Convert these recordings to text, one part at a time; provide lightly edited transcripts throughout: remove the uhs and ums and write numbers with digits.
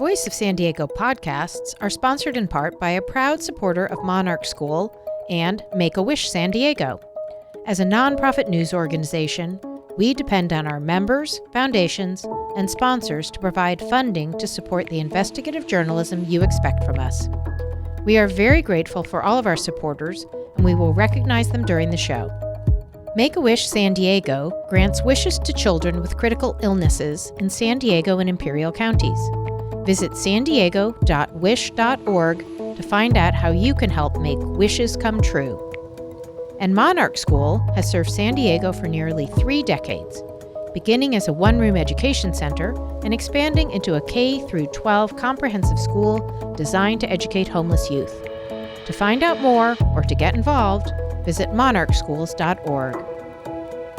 Voice of San Diego podcasts are sponsored in part by a proud supporter of Monarch School and Make-A-Wish San Diego. As a nonprofit news organization, we depend on our members, foundations, and sponsors to provide funding to support the investigative journalism you expect from us. We are very grateful for all of our supporters, and we will recognize them during the show. Make-A-Wish San Diego grants wishes to children with critical illnesses in San Diego and Imperial counties. Visit sandiego.wish.org to find out how you can help make wishes come true. And Monarch School has served San Diego for nearly 3 decades, beginning as a one-room education center and expanding into a K-12 comprehensive school designed to educate homeless youth. To find out more or to get involved, visit monarchschools.org.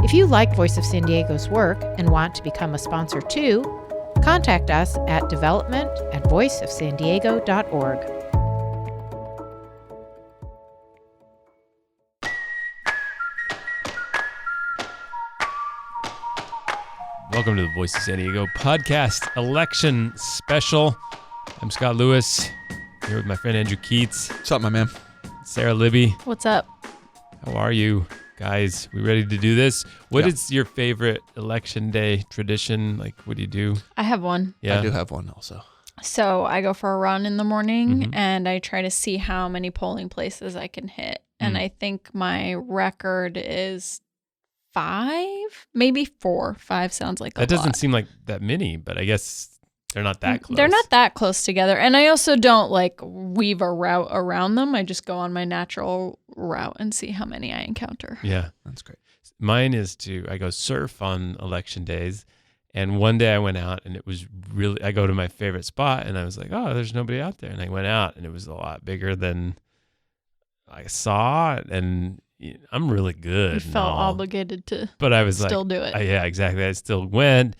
If you like Voice of San Diego's work and want to become a sponsor too, contact us at development@voiceofsandiego.org. Welcome to the Voice of San Diego podcast election special. I'm Scott Lewis, here with my friend Andrew Keatts. What's up, my man? Sara, Libby. What's up? How are you guys? We ready to do this? What is your favorite election day tradition? Like, what do you do? I have one. Yeah, I do have one also. So I go for a run in the morning and I try to see how many polling places I can hit. And I think my record is 5, maybe 4. 5 sounds like a lot. That doesn't seem like that many, but I guess they're not that close. They're not that close together. And I also don't weave a route around them. I just go on my natural route and see how many I encounter. Yeah. That's great. Mine is I go surf on election days. And one day I went out and it was really, I go to my favorite spot and I was like, oh, there's nobody out there. And I went out and it was a lot bigger than I saw. And I'm really good. You felt obligated to but I was still do it. Yeah, exactly. I still went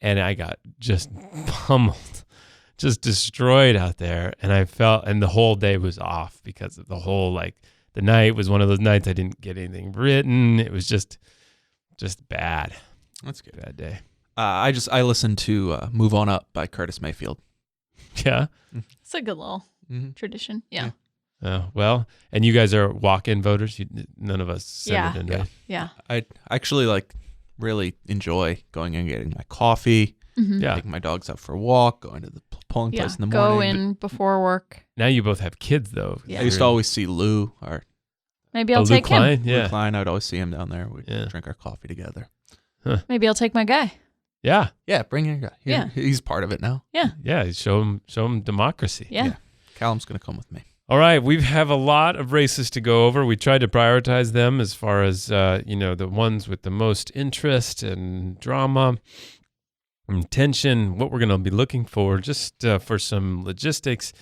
and I got just pummeled, just destroyed out there. And I felt, and the whole day was off because of the whole, the night was one of those nights I didn't get anything written. It was just bad. That's good. Bad day. I listened to "Move On Up" by Curtis Mayfield. Yeah. It's a good little tradition. Yeah. Oh, well, and you guys are walk-in voters? None of us send it in, right? Yeah. I actually really enjoy going and getting my coffee, taking my dogs out for a walk, going to the polling place in the morning. Go in before work. Now you both have kids, though. Yeah. I used to always see Lou, Maybe I'll take Lou Klein? him. Yeah. Lou Klein. I would always see him down there. We'd drink our coffee together. Huh. Maybe I'll take my guy. Yeah. Yeah, bring your guy. He's part of it now. Yeah. Yeah, show him democracy. Yeah. Callum's going to come with me. All right, we have a lot of races to go over. We tried to prioritize them as far as, the ones with the most interest and drama and tension, what we're going to be looking for. Just for some logistics,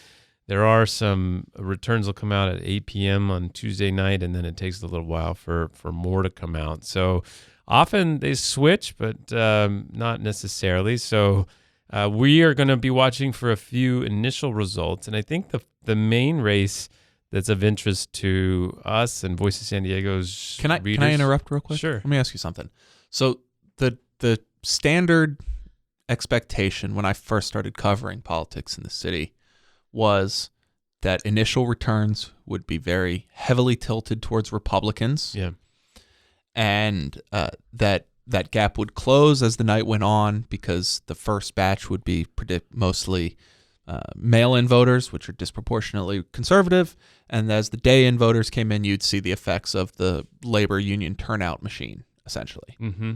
there are some returns will come out at 8 p.m. on Tuesday night, and then it takes a little while for more to come out. So often they switch, but not necessarily. So we are going to be watching for a few initial results, and I think the main race that's of interest to us and Voice of San Diego's readers. Can I interrupt real quick? Sure. Let me ask you something. So the standard expectation when I first started covering politics in the city was that initial returns would be very heavily tilted towards Republicans. Yeah. And that gap would close as the night went on because the first batch would be mostly mail-in voters, which are disproportionately conservative, and as the day-in voters came in, you'd see the effects of the labor union turnout machine, essentially. Mm-hmm.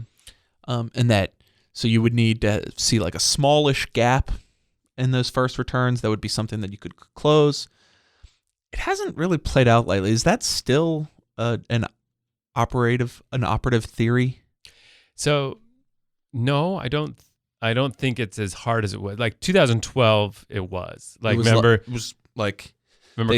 So you would need to see a smallish gap in those first returns. That would be something that you could close. It hasn't really played out lately. Is that still an operative theory? So, no, I don't think it's as hard as it was. 2012, it was. Remember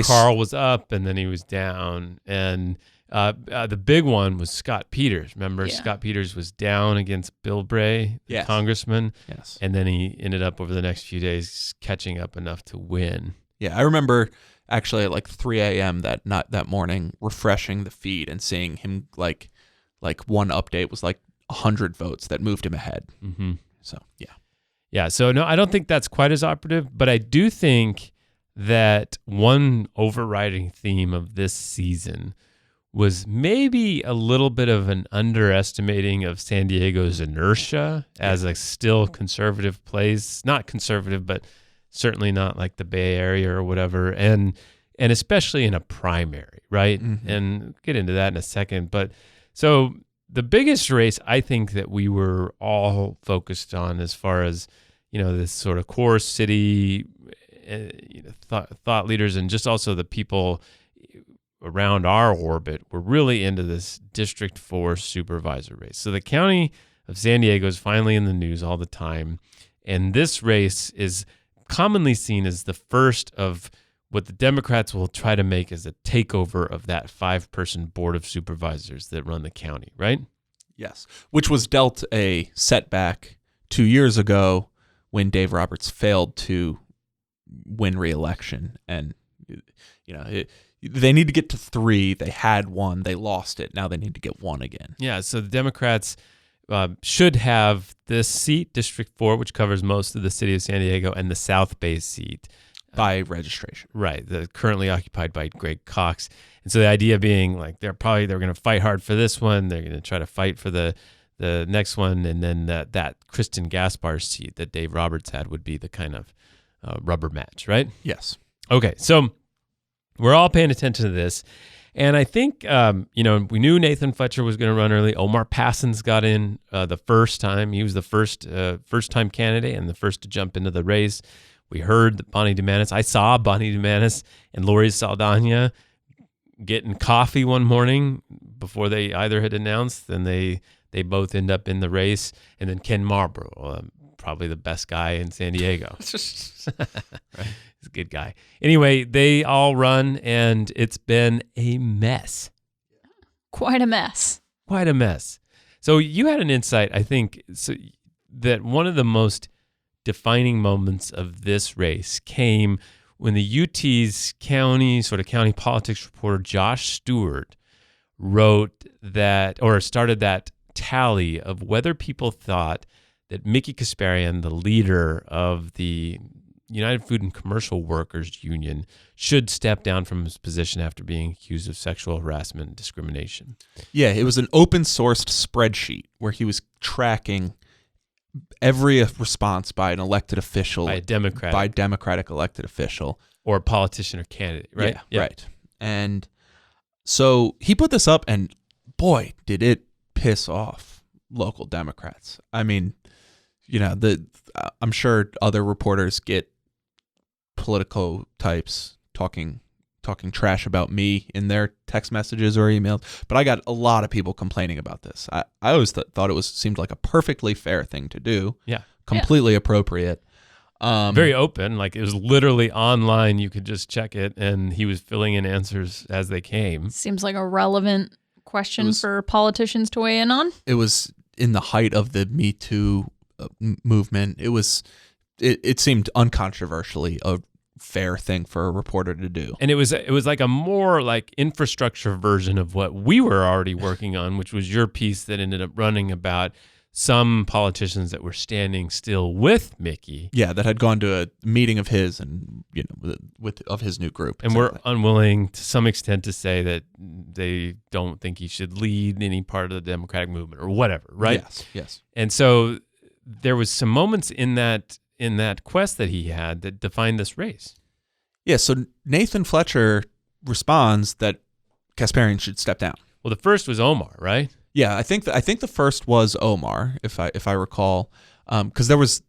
Carl was up and then he was down. And the big one was Scott Peters. Remember, Scott Peters was down against Bill Bray, the congressman. Yes. And then he ended up over the next few days catching up enough to win. Yeah, I remember actually at 3 a.m. that morning refreshing the feed and seeing him one update was 100 votes that moved him ahead. Mm-hmm. So, yeah. Yeah, so no, I don't think that's quite as operative, but I do think that one overriding theme of this season was maybe a little bit of an underestimating of San Diego's inertia as a still conservative place. Not conservative, but certainly not like the Bay Area or whatever, and especially in a primary, right? Mm-hmm. And we'll get into that in a second. But so the biggest race I think that we were all focused on as far as, this sort of core city thought leaders and just also the people around our orbit were really into this District 4 supervisor race. So the county of San Diego is finally in the news all the time. And this race is commonly seen as the first of what the Democrats will try to make as a takeover of that 5-person board of supervisors that run the county, right? Yes, which was dealt a setback 2 years ago when Dave Roberts failed to win re-election. And, they need to get to 3. They had 1. They lost it. Now they need to get 1 again. Yeah, so the Democrats should have this seat, District 4, which covers most of the city of San Diego, and the South Bay seat. By registration. Right, currently occupied by Greg Cox. And so the idea being like they're going to fight hard for this one. They're going to try to fight for the next one. And then that Kristen Gaspard seat that Dave Roberts had would be the kind of rubber match, right? Yes. Okay, so we're all paying attention to this. And I think, we knew Nathan Fletcher was going to run early. Omar Passons got in the first time. He was the first-time candidate and the first to jump into the race. We heard that Bonnie DeManis. I saw Bonnie DeManis and Lori Saldana getting coffee one morning before they either had announced, and they both end up in the race. And then Ken Marlborough, probably the best guy in San Diego. Right? He's a good guy. Anyway, they all run, and it's been a mess. Quite a mess. Quite a mess. So you had an insight, I think, that one of the most defining moments of this race came when the UT's county politics reporter Josh Stewart wrote that, or started that tally of whether people thought that Mickey Kasparian, the leader of the United Food and Commercial Workers Union, should step down from his position after being accused of sexual harassment and discrimination. Yeah, it was an open-sourced spreadsheet where he was tracking every response by an elected official, by a Democratic elected official, or a politician or candidate, right? Yeah, right. And so he put this up, and boy, did it piss off local Democrats. I mean, I'm sure other reporters get political types talking trash about me in their text messages or emails, but I got a lot of people complaining about this. I always thought it seemed like a perfectly fair thing to do. Yeah. Completely appropriate. Very open. Like, it was literally online. You could just check it, and he was filling in answers as they came. Seems like a relevant question for politicians to weigh in on. It was in the height of the Me Too movement. It seemed uncontroversially a fair thing for a reporter to do. And it was like a more like infrastructure version of what we were already working on, which was your piece that ended up running about some politicians that were standing still with Mickey. Yeah, that had gone to a meeting of his and of his new group. And we're unwilling to some extent to say that they don't think he should lead any part of the Democratic movement or whatever, right? Yes. And so there was some moments in that quest that he had that defined this race. Yeah, so Nathan Fletcher responds that Kasparian should step down. Well, the first was Omar, right? Yeah, I think the first was Omar, if I recall, because there was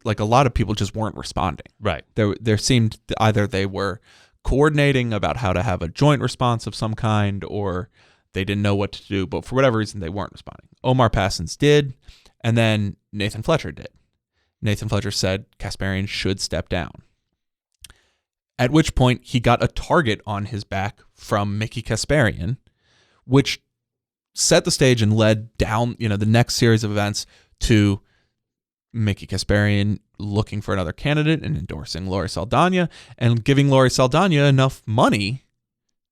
like a lot of people just weren't responding. Right. There seemed either they were coordinating about how to have a joint response of some kind, or they didn't know what to do, but for whatever reason they weren't responding. Omar Passons did, and then Nathan Fletcher did. Nathan Fletcher said Kasparian should step down. At which point he got a target on his back from Mickey Kasparian, which set the stage and led down, the next series of events to Mickey Kasparian looking for another candidate and endorsing Lori Saldana and giving Lori Saldana enough money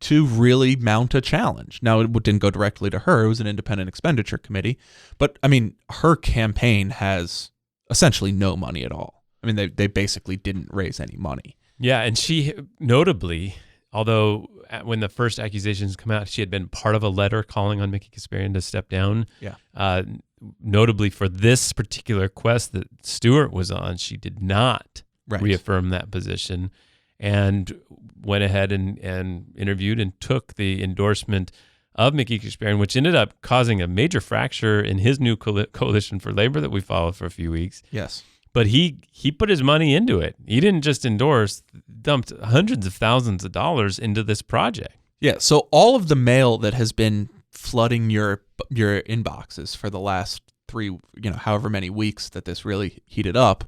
to really mount a challenge. Now, it didn't go directly to her. It was an independent expenditure committee. But, I mean, her campaign has essentially no money at all. I mean, they basically didn't raise any money. Yeah, and she notably, although when the first accusations come out, she had been part of a letter calling on Mickey Kasparian to step down. Yeah. Notably for this particular quest that Stewart was on, she did not reaffirm that position and went ahead and interviewed and took the endorsement of Mickey Kasparian, which ended up causing a major fracture in his new coalition for labor that we followed for a few weeks. Yes. But he put his money into it. He didn't just endorse, dumped hundreds of thousands of dollars into this project. Yeah, so all of the mail that has been flooding your inboxes for the last however many weeks that this really heated up,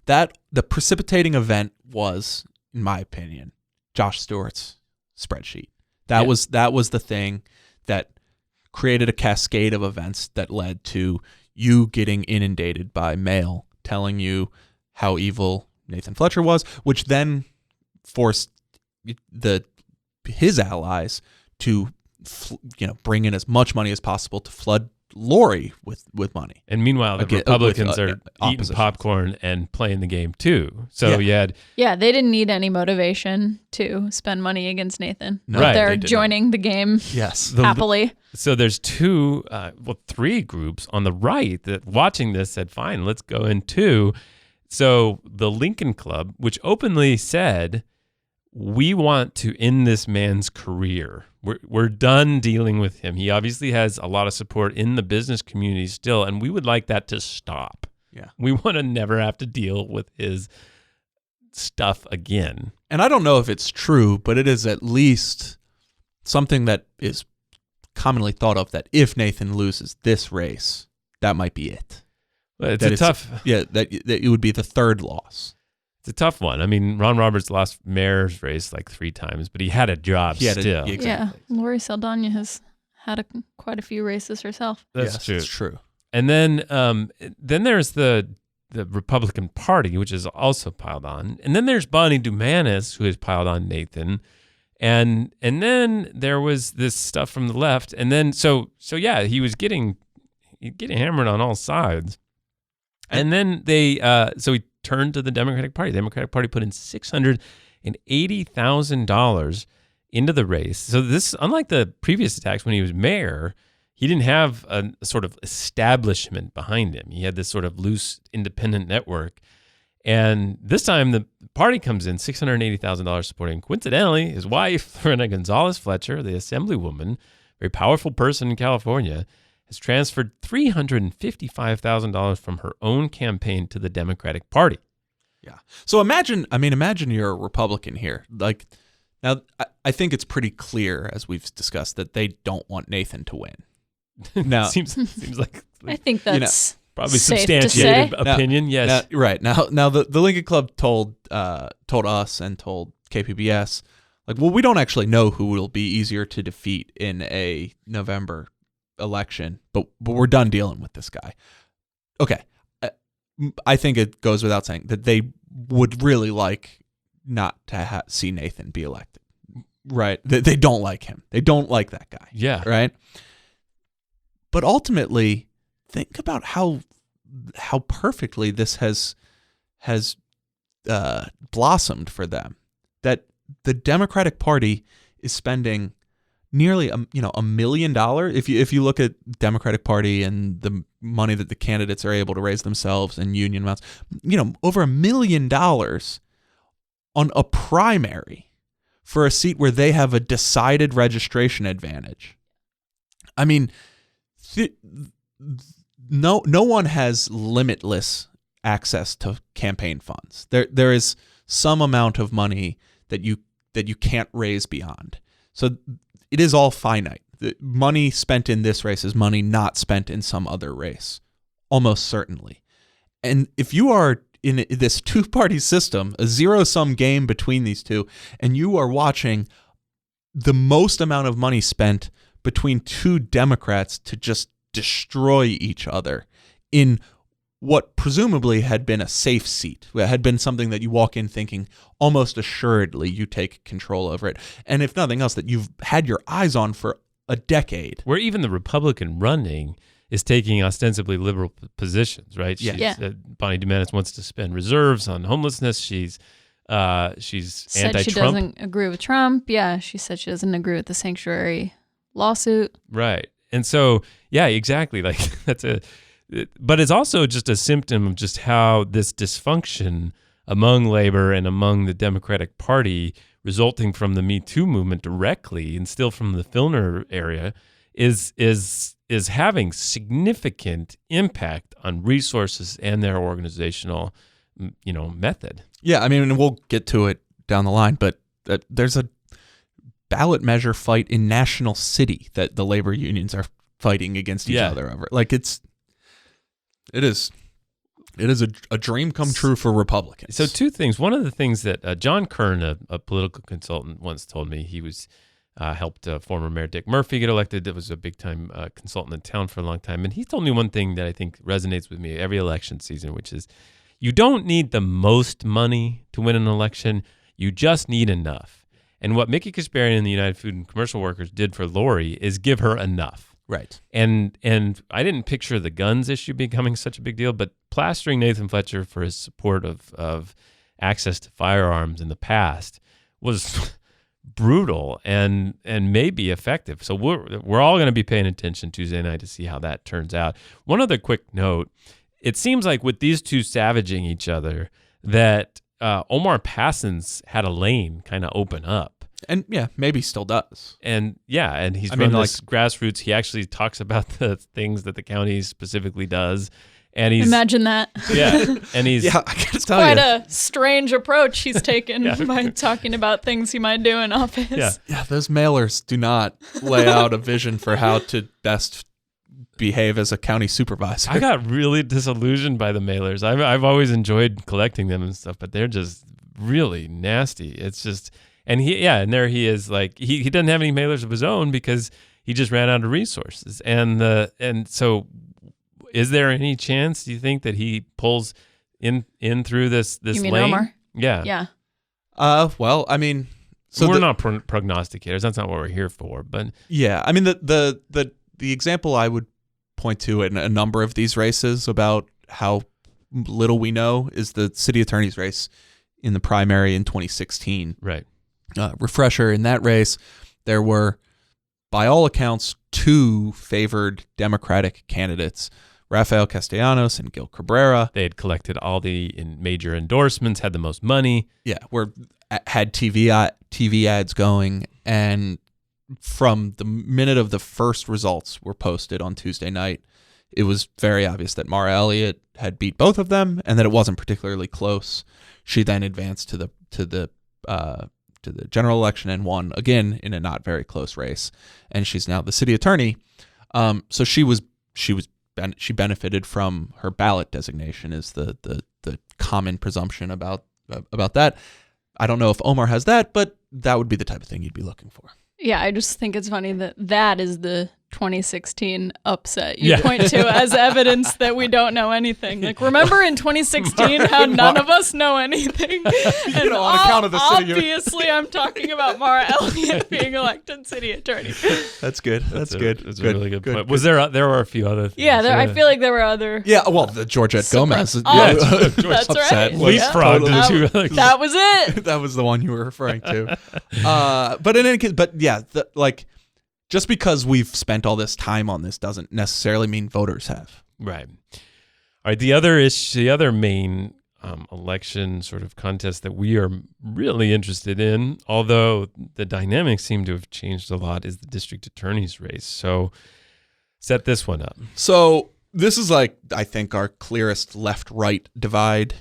that the precipitating event was, in my opinion, Josh Stewart's spreadsheet. That was the thing that created a cascade of events that led to you getting inundated by mail telling you how evil Nathan Fletcher was, which then forced his allies to bring in as much money as possible to flood Lori with money. And meanwhile, the Republicans are eating popcorn and playing the game too. So you had... Yeah, they didn't need any motivation to spend money against Nathan. No, right, they're joining the game happily. So there's three groups on the right that watching this said, fine, let's go in too. So the Lincoln Club, which openly said, we want to end this man's career. We're done dealing with him. He obviously has a lot of support in the business community still, and we would like that to stop. Yeah. We want to never have to deal with his stuff again. And I don't know if it's true, but it is at least something that is commonly thought of, that if Nathan loses this race, that might be it. It's that it would be the third loss. It's a tough one. I mean, Ron Roberts lost mayor's race like 3 times, but he had a job still. Exactly. Yeah, Lori Saldana has had quite a few races herself. That's true. That's true. And then there's the Republican Party, which is also piled on. And then there's Bonnie Dumanis, who has piled on Nathan. And then there was this stuff from the left. And then so he was getting hammered on all sides. And then he turned to the Democratic Party. The Democratic Party put in $680,000 into the race. So this, unlike the previous attacks when he was mayor, he didn't have a sort of establishment behind him. He had this sort of loose independent network. And this time the party comes in $680,000 supporting, coincidentally, his wife, Lorena Gonzalez Fletcher, the assemblywoman, very powerful person in California, has transferred $355,000 from her own campaign to the Democratic Party. Yeah. So imagine you're a Republican here. Like, now, I think it's pretty clear, as we've discussed, that they don't want Nathan to win. Now, seems like I think that's probably safe substantiated to opinion. Yes. Right. Now the Lincoln Club told us and told KPBS, like, well, we don't actually know who will be easier to defeat in a November election, but we're done dealing with this guy. Okay. I think it goes without saying that they would really like not to see Nathan be elected. Right. They don't like him. They don't like that guy. Yeah. Right. But ultimately, think about how perfectly this has blossomed for them. That the Democratic Party is spending nearly $1 million. If you look at Democratic Party and the money that the candidates are able to raise themselves and union amounts, over $1 million on a primary for a seat where they have a decided registration advantage. I mean, no one has limitless access to campaign funds. There is some amount of money that you can't raise beyond. So it is all finite. The money spent in this race is money not spent in some other race, almost certainly. And if you are in this two-party system, a zero-sum game between these two, and you are watching the most amount of money spent between two Democrats to just destroy each other in what presumably had been a safe seat, had been something that you walk in thinking almost assuredly you take control over it. And if nothing else, that you've had your eyes on for a decade. Where even the Republican running is taking ostensibly liberal positions, right? Yeah. Bonnie Dumanis wants to spend reserves on homelessness. She's said anti-Trump. she doesn't agree with Trump. Yeah, she said she doesn't agree with the sanctuary lawsuit. Right. And so, yeah, exactly. Like but it's also just a symptom of just how this dysfunction among labor and among the Democratic Party, resulting from the Me Too movement directly and still from the Filner area, is having significant impact on resources and their organizational, method. Yeah, I mean, and we'll get to it down the line, but there's a ballot measure fight in National City that the labor unions are fighting against each other over. Like it is a dream come true for Republicans. So two things. One of the things that John Kern, a political consultant, once told me, he was helped former Mayor Dick Murphy get elected. That was a big-time consultant in town for a long time. And he told me one thing that I think resonates with me every election season, which is you don't need the most money to win an election. You just need enough. And what Mickey Kasparian and the United Food and Commercial Workers did for Lori is give her enough. Right. And I didn't picture the guns issue becoming such a big deal, but plastering Nathan Fletcher for his support of access to firearms in the past was brutal and may be effective. So we're all going to be paying attention Tuesday night to see how that turns out. One other quick note: it seems like with these two savaging each other, that Omar Passon's had a lane kind of open up. And yeah, maybe still does. And yeah, and he's run this grassroots. He actually talks about the things that the county specifically does. And he's imagine that. Yeah, and he's I gotta tell quite you, a strange approach he's taken by talking about things he might do in office. Yeah, those mailers do not lay out a vision for how to best behave as a county supervisor. I got really disillusioned by the mailers. I've always enjoyed collecting them and stuff, but they're just really nasty. It's just, and there he is, like he doesn't have any mailers of his own because he just ran out of resources. And so, is there any chance, do you think, that he pulls in through this You mean lane? Omar? Yeah. Yeah. Well, I mean, so we're not prognosticators. That's not what we're here for. But yeah, I mean, the example I would point to in a number of these races about how little we know is the city attorney's race in the primary in 2016. Right. Refresher, in that race, there were, by all accounts, two favored Democratic candidates, Rafael Castellanos and Gil Cabrera. They had collected all the major endorsements, had the most money. Yeah, had TV ads going, and from the minute of the first results were posted on Tuesday night, it was very obvious that Mara Elliott had beat both of them, and that it wasn't particularly close. She then advanced to the general election and won again in a not very close race, and she's now the city attorney. So she benefited from her ballot designation, is the common presumption about that. I don't know if Omar has that, but that would be the type of thing you'd be looking for. Yeah, I just think it's funny that is the 2016 upset you point to as evidence that we don't know anything. Like, remember in 2016 how none of us know anything? And on account of the city. Obviously, I'm talking about Mara Elliott being elected city attorney. That's good. That's good. That's a really good point. Was there were a few other things. Yeah, I feel like there were other. Yeah, well, the Georgette Gomez. That's right. Leapfrog. That was it. That was the one you were referring to. But in any case, just because we've spent all this time on this doesn't necessarily mean voters have. Right. All right. The other main election sort of contest that we are really interested in, although the dynamics seem to have changed a lot, is the district attorney's race. So set this one up. So this is I think our clearest left-right divide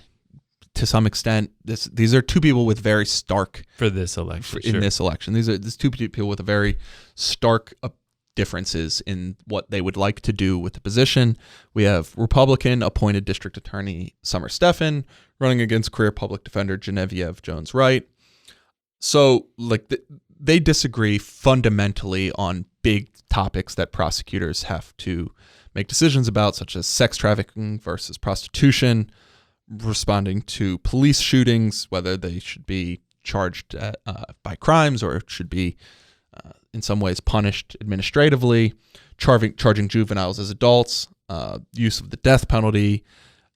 to some extent. These are two people with very stark for this election. This election, these two people with a very stark differences in what they would like to do with the position. We have Republican appointed district attorney Summer Stephan running against career public defender Genevieve Jones-Wright. So they disagree fundamentally on big topics that prosecutors have to make decisions about, such as sex trafficking versus prostitution, responding to police shootings, whether they should be charged by crimes or should be in some ways punished administratively, charging juveniles as adults, use of the death penalty,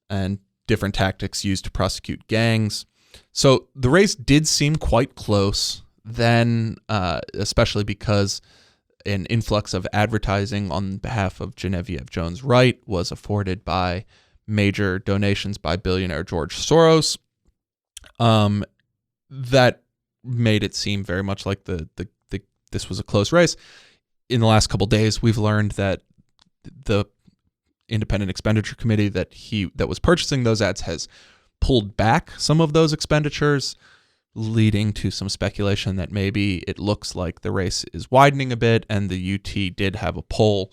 and different tactics used to prosecute gangs. So the race did seem quite close then, especially because an influx of advertising on behalf of Genevieve Jones-Wright was afforded by major donations by billionaire George Soros. That made it seem very much like this was a close race. In the last couple of days, we've learned that the Independent Expenditure Committee that was purchasing those ads has pulled back some of those expenditures, leading to some speculation that maybe it looks like the race is widening a bit. And the UT did have a poll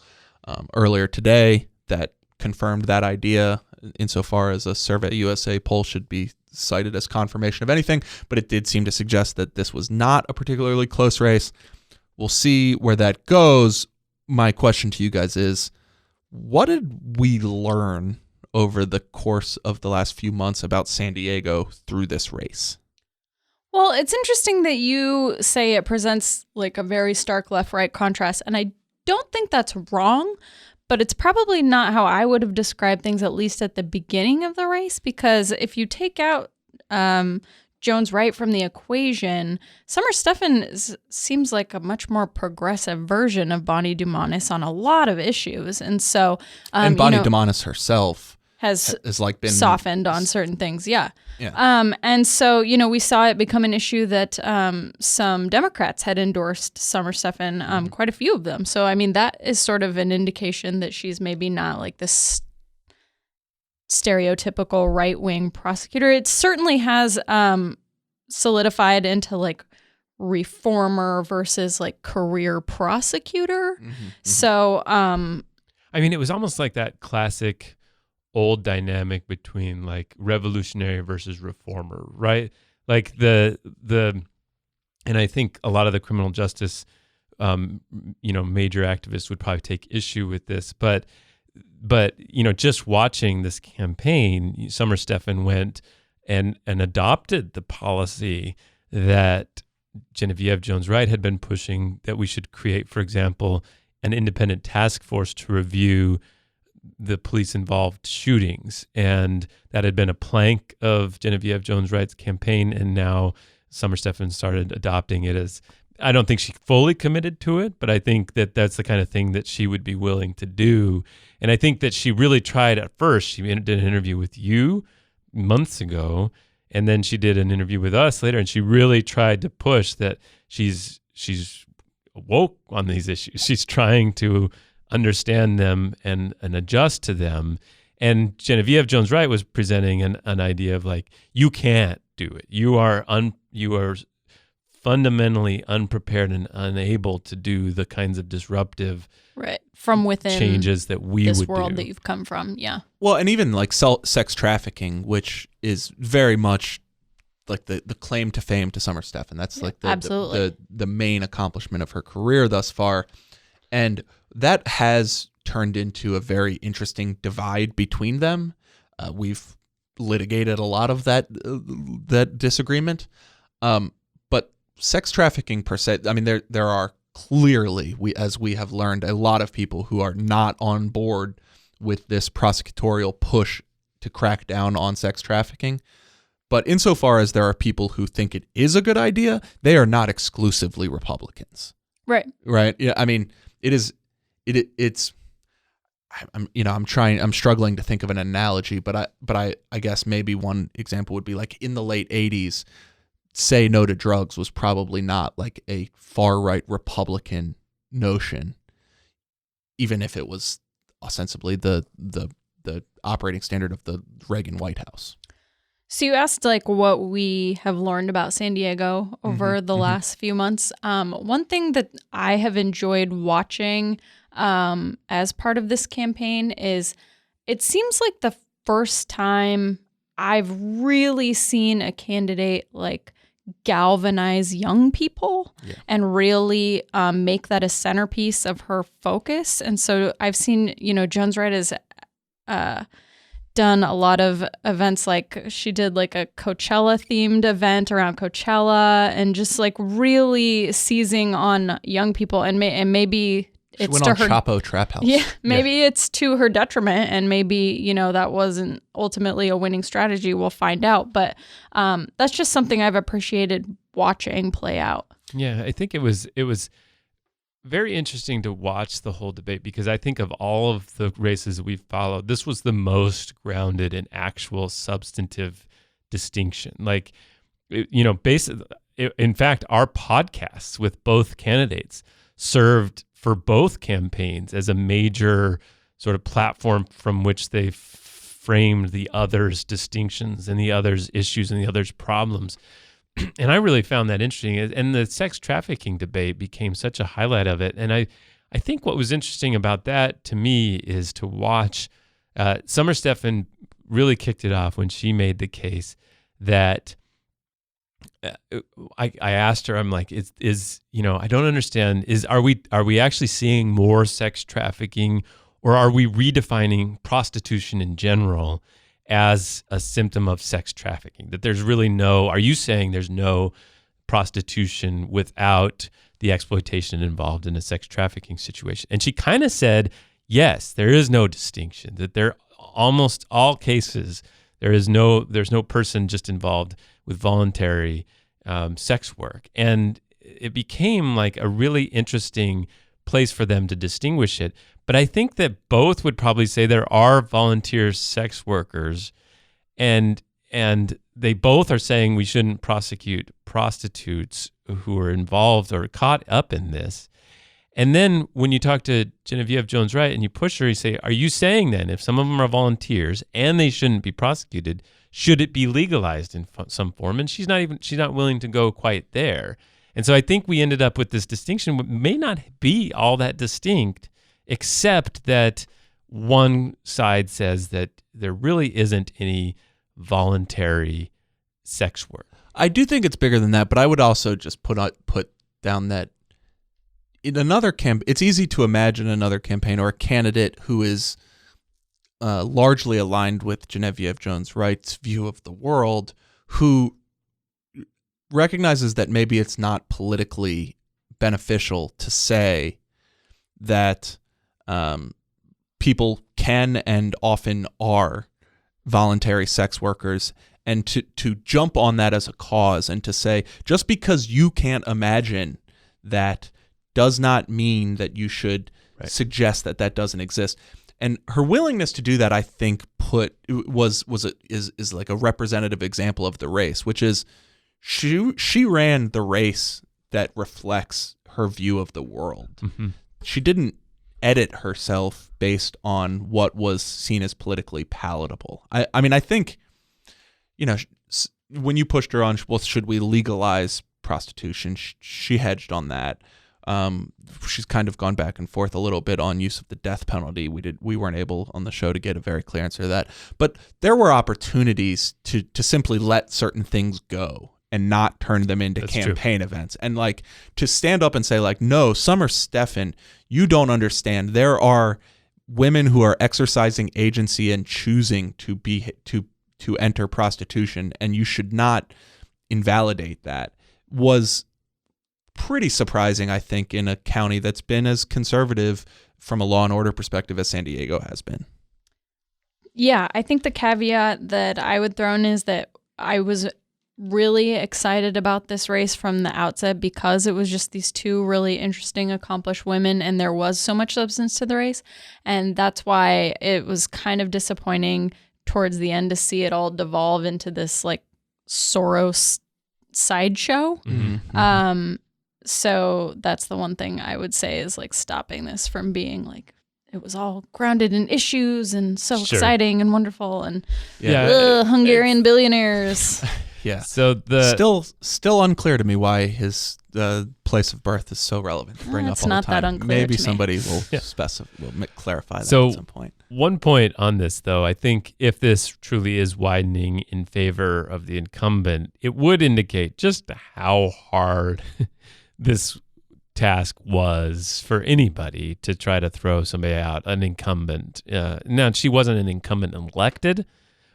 earlier today that confirmed that idea, insofar as a Survey USA poll should be cited as confirmation of anything. But it did seem to suggest that this was not a particularly close race. We'll see where that goes. My question to you guys is, what did we learn over the course of the last few months about San Diego through this race? Well, it's interesting that you say it presents like a very stark left-right contrast, and I don't think that's wrong, but it's probably not how I would have described things, at least at the beginning of the race, because if you take out Jones-Wright from the equation, Summer Stephan seems like a much more progressive version of Bonnie Dumanis on a lot of issues. And so... and Bonnie Dumanis herself has like been softened on certain things. Yeah. Yeah. And so, we saw it become an issue that some Democrats had endorsed Summer Stephan, quite a few of them. So, I mean, that is sort of an indication that she's maybe not like this stereotypical right-wing prosecutor. It certainly has solidified into like reformer versus like career prosecutor. So, I mean, it was almost like that classic old dynamic between like revolutionary versus reformer, right? Like and I think a lot of the criminal justice, major activists would probably take issue with this, but just watching this campaign, Summer Stephan went and adopted the policy that Genevieve Jones-Wright had been pushing, that we should create, for example, an independent task force to review the police-involved shootings. And that had been a plank of Genevieve Jones-Wright's campaign, and now Summer Stephan started adopting it as, I don't think she fully committed to it, but I think that that's the kind of thing that she would be willing to do. And I think that she really tried at first. She did an interview with you months ago, and then she did an interview with us later, and she really tried to push that she's woke on these issues. She's trying to understand them and adjust to them. And Genevieve Jones-Wright was presenting an idea of like, you can't do it. You are fundamentally unprepared and unable to do the kinds of disruptive from within changes that we this would world do. that you've come from. Yeah. Well, and even like sex trafficking, which is very much like the claim to fame to Summer Stephan. That's like the main accomplishment of her career thus far. And that has turned into a very interesting divide between them. We've litigated a lot of that disagreement. But sex trafficking per se, I mean, there are clearly, as we have learned, a lot of people who are not on board with this prosecutorial push to crack down on sex trafficking. But insofar as there are people who think it is a good idea, they are not exclusively Republicans. Right. Right. Yeah. I mean, it's. I'm struggling to think of an analogy, but I guess maybe one example would be like in the late 80s, say no to drugs was probably not like a far right Republican notion, even if it was ostensibly the operating standard of the Reagan White House. So you asked like what we have learned about San Diego over the last few months. One thing that I have enjoyed watching as part of this campaign is it seems like the first time I've really seen a candidate like galvanize young people and really make that a centerpiece of her focus. And so I've seen, Jones-Wright has done a lot of events, like she did like a Coachella themed event around Coachella, and just like really seizing on young people, and maybe she went on Chapo Trap House. Yeah, maybe it's to her detriment, and maybe, that wasn't ultimately a winning strategy. We'll find out. But that's just something I've appreciated watching play out. Yeah, I think it was very interesting to watch the whole debate, because I think of all of the races we've followed, this was the most grounded in actual substantive distinction. Like, basically, in fact, our podcasts with both candidates served for both campaigns as a major sort of platform from which they framed the other's distinctions and the other's issues and the other's problems. And I really found that interesting. And the sex trafficking debate became such a highlight of it. And I think what was interesting about that to me is to watch Summer Stephan really kicked it off when she made the case that I asked her, I'm like, I don't understand. Are we actually seeing more sex trafficking, or are we redefining prostitution in general as a symptom of sex trafficking? That there's really are you saying there's no prostitution without the exploitation involved in a sex trafficking situation? And she kind of said, yes, there is no distinction, that there almost all cases, there's no person just involved with voluntary sex work. And it became like a really interesting place for them to distinguish it. But I think that both would probably say there are volunteer sex workers, and they both are saying we shouldn't prosecute prostitutes who are involved or caught up in this. And then when you talk to Genevieve Jones-Wright and you push her, you say, are you saying then if some of them are volunteers and they shouldn't be prosecuted, should it be legalized in some form? And she's not willing to go quite there. And so I think we ended up with this distinction, which may not be all that distinct, except that one side says that there really isn't any voluntary sex work. I do think it's bigger than that, but I would also just put down that in another it's easy to imagine another campaign or a candidate who is largely aligned with Genevieve Jones-Wright's view of the world, who recognizes that maybe it's not politically beneficial to say that people can and often are voluntary sex workers, and to jump on that as a cause and to say, just because you can't imagine that does not mean that you should suggest that doesn't exist. And her willingness to do that, I think, is like a representative example of the race, which is she ran the race that reflects her view of the world. Mm-hmm. She didn't edit herself based on what was seen as politically palatable. I mean, I think, when you pushed her on, well, should we legalize prostitution? She hedged on that. She's kind of gone back and forth a little bit on use of the death penalty. We weren't able on the show to get a very clear answer to that. But there were opportunities to simply let certain things go and not turn them into campaign events. And like to stand up and say like, no, Summer Stephan, you don't understand. There are women who are exercising agency and choosing to enter prostitution, and you should not invalidate that, was pretty surprising, I think, in a county that's been as conservative from a law and order perspective as San Diego has been. Yeah, I think the caveat that I would throw in is that I was really excited about this race from the outset because it was just these two really interesting, accomplished women, and there was so much substance to the race. And that's why it was kind of disappointing towards the end to see it all devolve into this like Soros sideshow. Mm-hmm. So that's the one thing I would say is like stopping this from being like, it was all grounded in issues and so exciting and wonderful and Hungarian billionaires. Yeah. So still unclear to me why his place of birth is so relevant to bring up all the time. It's not that unclear. Maybe to somebody me. will clarify that at some point. One point on this, though, I think if this truly is widening in favor of the incumbent, it would indicate just how hard this task was for anybody to try to throw somebody out, an incumbent. Now, she wasn't an incumbent elected,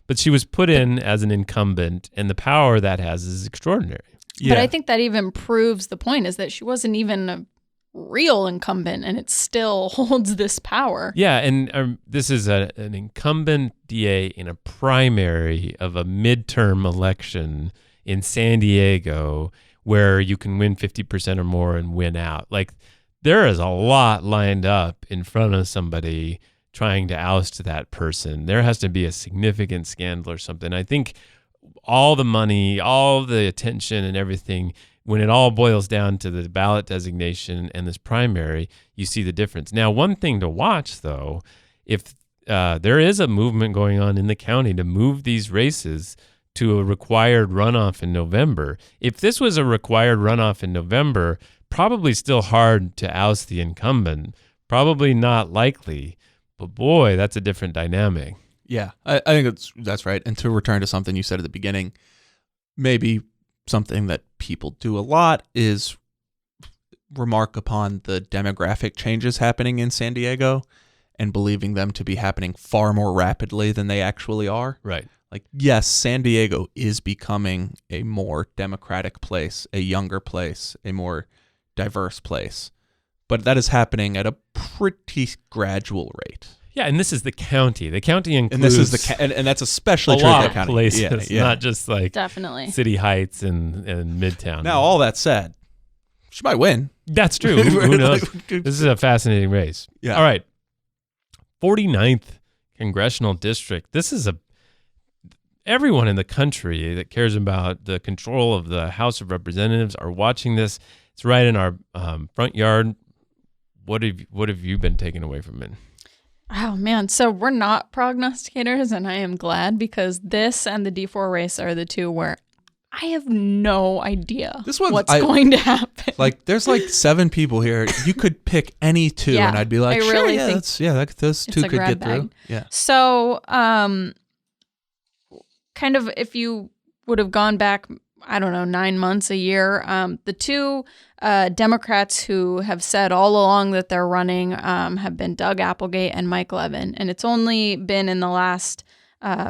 but she was put in as an incumbent, and the power that has is extraordinary. But I think that even proves the point, is that she wasn't even a real incumbent, and it still holds this power. Yeah, and this is an incumbent DA in a primary of a midterm election in San Diego, where you can win 50% or more and win out. Like, there is a lot lined up in front of somebody trying to oust that person. There has to be a significant scandal or something. I think all the money, all the attention and everything, when it all boils down to the ballot designation and this primary, you see the difference. Now, one thing to watch, though, if there is a movement going on in the county to move these races to a required runoff in November. If this was a required runoff in November, probably still hard to oust the incumbent, probably not likely, but boy, that's a different dynamic. Yeah, I think that's right. And to return to something you said at the beginning, maybe something that people do a lot is remark upon the demographic changes happening in San Diego and believing them to be happening far more rapidly than they actually are. Right. Like, yes, San Diego is becoming a more democratic place, a younger place, a more diverse place. But that is happening at a pretty gradual rate. Yeah, and this is the county. The county includes and this is and that's especially a true lot of of the county. places, Yeah. not just like Definitely. City Heights and Midtown. Now, all that said, she might win. That's true. Who knows? This is a fascinating race. Yeah. All right. 49th Congressional District. This is everyone in the country that cares about the control of the House of Representatives are watching this. It's right in our front yard. What have you been taken away from it? Oh, man. So we're not prognosticators, and I am glad, because this and the D4 race are the two where I have no idea what's going to happen. Like, there's like 7 people here. You could pick any two, Yeah, and I'd be like, I sure, really yeah, think those two a could grab get through. bag. Yeah. So, kind of, if you would have gone back, I don't know, 9 months, a year, the two Democrats who have said all along that they're running have been Doug Applegate and Mike Levin. And it's only been in the last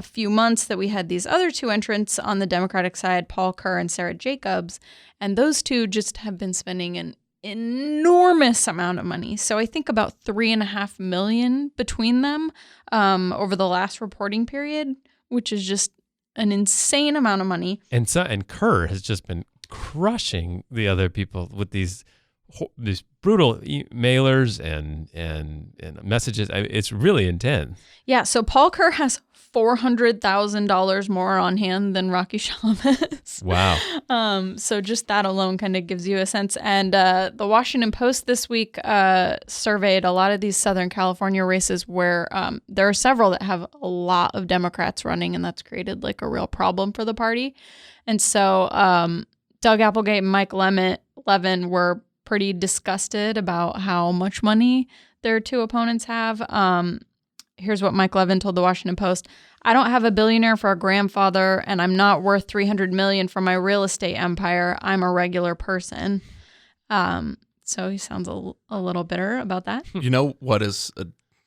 few months that we had these other two entrants on the Democratic side, Paul Kerr and Sara Jacobs. And those two just have been spending an enormous amount of money. So I think about $3.5 million between them over the last reporting period, which is just an insane amount of money. And Kerr has just been crushing the other people with these brutal mailers and messages. It's really intense. Yeah. So Paul Kerr has $400,000 more on hand than Rocky Chavez. Wow. So just that alone kind of gives you a sense. And the Washington Post this week surveyed a lot of these Southern California races where there are several that have a lot of Democrats running, and that's created like a real problem for the party. And so Doug Applegate and Mike Levin were pretty disgusted about how much money their two opponents have. Here's what Mike Levin told the Washington Post. I don't have a billionaire for a grandfather, and I'm not worth $300 million for my real estate empire. I'm a regular person. So he sounds a little bitter about that. You know what is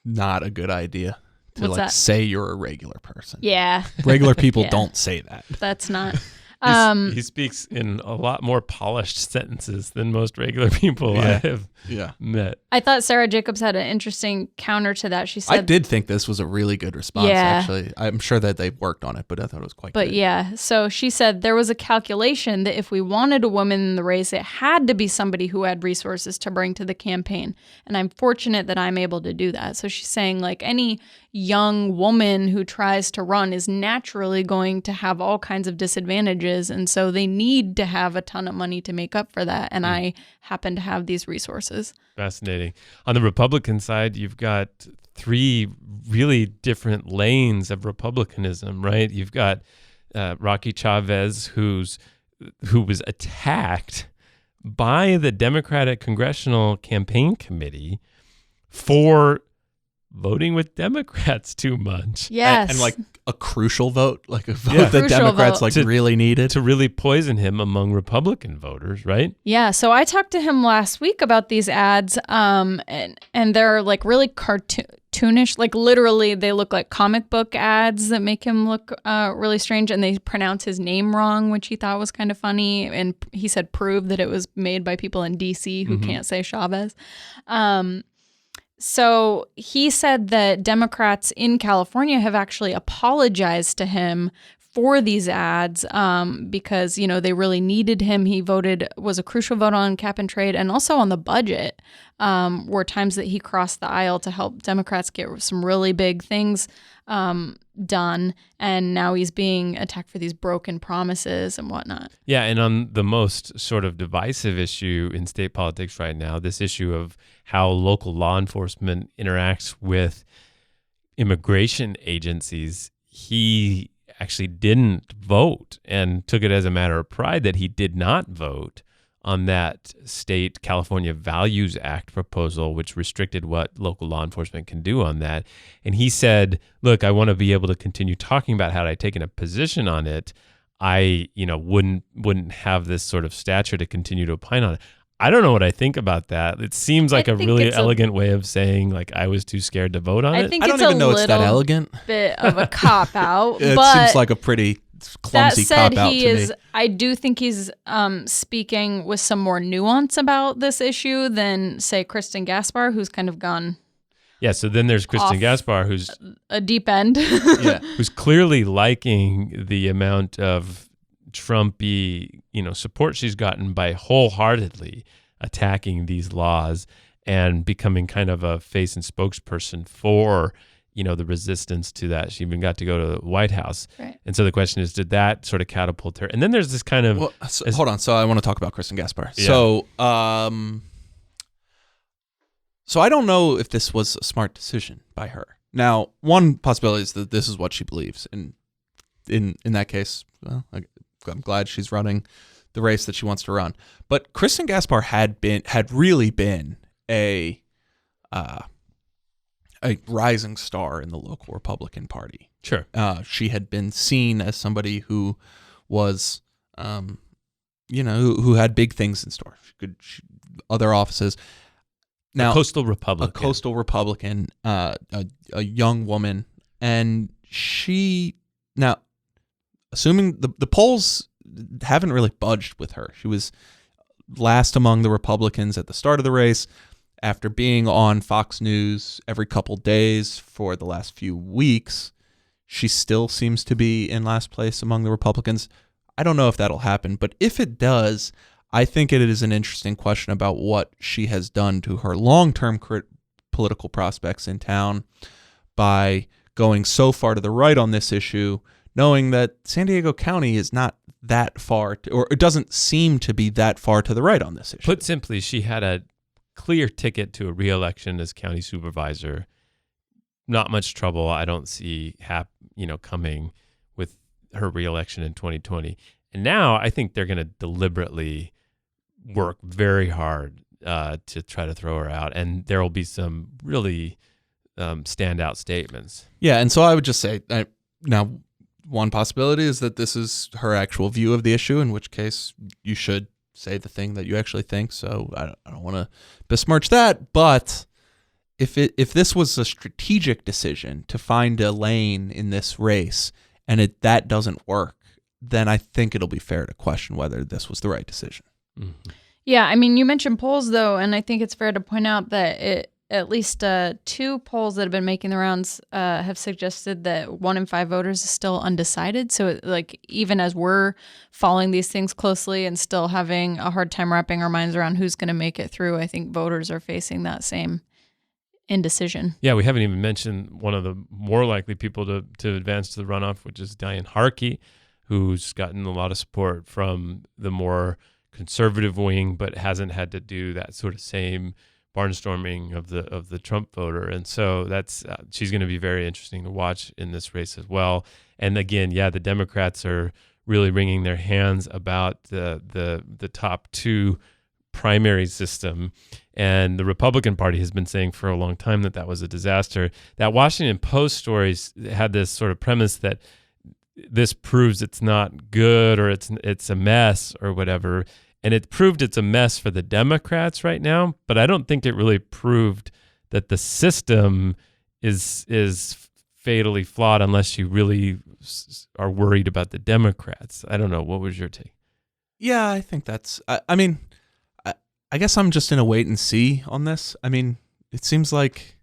not a good idea? To What's that? Say you're a regular person. Yeah. Regular people Yeah. don't say that. That's not. He speaks in a lot more polished sentences than most regular people I have met. I thought Sara Jacobs had an interesting counter to that. She said, I did think this was a really good response, actually. I'm sure that they worked on it, but I thought it was quite good. But yeah, so she said there was a calculation that if we wanted a woman in the race, it had to be somebody who had resources to bring to the campaign. And I'm fortunate that I'm able to do that. So she's saying, like, any young woman who tries to run is naturally going to have all kinds of disadvantages. And so they need to have a ton of money to make up for that. And I happen to have these resources. Fascinating. On the Republican side, you've got 3 really different lanes of Republicanism, right? You've got Rocky Chavez, who was attacked by the Democratic Congressional Campaign Committee for voting with Democrats too much. Yes. And like a crucial vote, like a vote Yeah. that Crucial Democrats vote. really needed. To really poison him among Republican voters, right? Yeah, so I talked to him last week about these ads, and they're like really cartoonish. Like literally, they look like comic book ads that make him look really strange, and they pronounce his name wrong, which he thought was kind of funny. And he said prove that it was made by people in D.C. who can't say Chavez. So he said that Democrats in California have actually apologized to him for these ads because, you know, they really needed him. He was a crucial vote on cap and trade and also on the budget were times that he crossed the aisle to help Democrats get some really big things done. And now he's being attacked for these broken promises and whatnot. Yeah, and on the most sort of divisive issue in state politics right now, this issue of how local law enforcement interacts with immigration agencies, he actually didn't vote and took it as a matter of pride that he did not vote on that state California Values Act proposal, which restricted what local law enforcement can do on that. And he said, look, I want to be able to continue talking about had I taken a position on it, I, wouldn't have this sort of stature to continue to opine on it. I don't know what I think about that. It seems like a really elegant way of saying, like, I was too scared to vote on it. I think I don't it's even a know it's that little elegant. bit of a cop out. It but seems like a pretty clumsy that said, cop out to me. I do think he's speaking with some more nuance about this issue than, say, Kristen Gaspard, who's kind of gone. Yeah, so then there's Kristen Off Gaspard, who's a deep end. Yeah. who's clearly liking the amount of Trumpy, support she's gotten by wholeheartedly attacking these laws and becoming kind of a face and spokesperson for, the resistance to that. She even got to go to the White House. Right. And so the question is, did that sort of catapult her? And then there's this kind of... Well, hold on. So I want to talk about Kristen Gaspard. Yeah. So I don't know if this was a smart decision by her. Now, one possibility is that this is what she believes. And in that case, well, I'm glad she's running the race that she wants to run. But Kristen Gaspard had really been a rising star in the local Republican Party. Sure. She had been seen as somebody who was, who had big things in store. Other offices. Now, a coastal Republican, a young woman, and she now, assuming the polls haven't really budged with her. She was last among the Republicans at the start of the race. After being on Fox News every couple days for the last few weeks, she still seems to be in last place among the Republicans. I don't know if that'll happen, but if it does, I think it is an interesting question about what she has done to her long-term political prospects in town by going so far to the right on this issue, knowing that San Diego County is not that far, or it doesn't seem to be that far to the right on this issue. Put simply, she had a clear ticket to a re-election as county supervisor. Not much trouble I don't see coming with her re-election in 2020. And now I think they're going to deliberately work very hard to try to throw her out. And there will be some really standout statements. Yeah, and so I would just say, now one possibility is that this is her actual view of the issue, in which case you should say the thing that you actually think. So I don't want to besmirch that, but if this was a strategic decision to find a lane in this race and that doesn't work, then I think it'll be fair to question whether this was the right decision. Mm-hmm. Yeah, I mean, you mentioned polls, though, and I think it's fair to point out that at least 2 polls that have been making the rounds have suggested that 1 in 5 voters is still undecided. So, even as we're following these things closely and still having a hard time wrapping our minds around who's going to make it through, I think voters are facing that same indecision. Yeah, we haven't even mentioned one of the more likely people to advance to the runoff, which is Dianne Harkey, who's gotten a lot of support from the more conservative wing, but hasn't had to do that sort of same barnstorming of the Trump voter. And so that's she's going to be very interesting to watch in this race as well. And again, yeah, the Democrats are really wringing their hands about the top 2 primary system. And the Republican Party has been saying for a long time that was a disaster. That Washington Post stories had this sort of premise that this proves it's not good or it's a mess or whatever. And it proved it's a mess for the Democrats right now, but I don't think it really proved that the system is fatally flawed unless you really are worried about the Democrats. I don't know. What was your take? Yeah, I think that's, I mean, I guess I'm just in a wait and see on this. I mean, it seems like,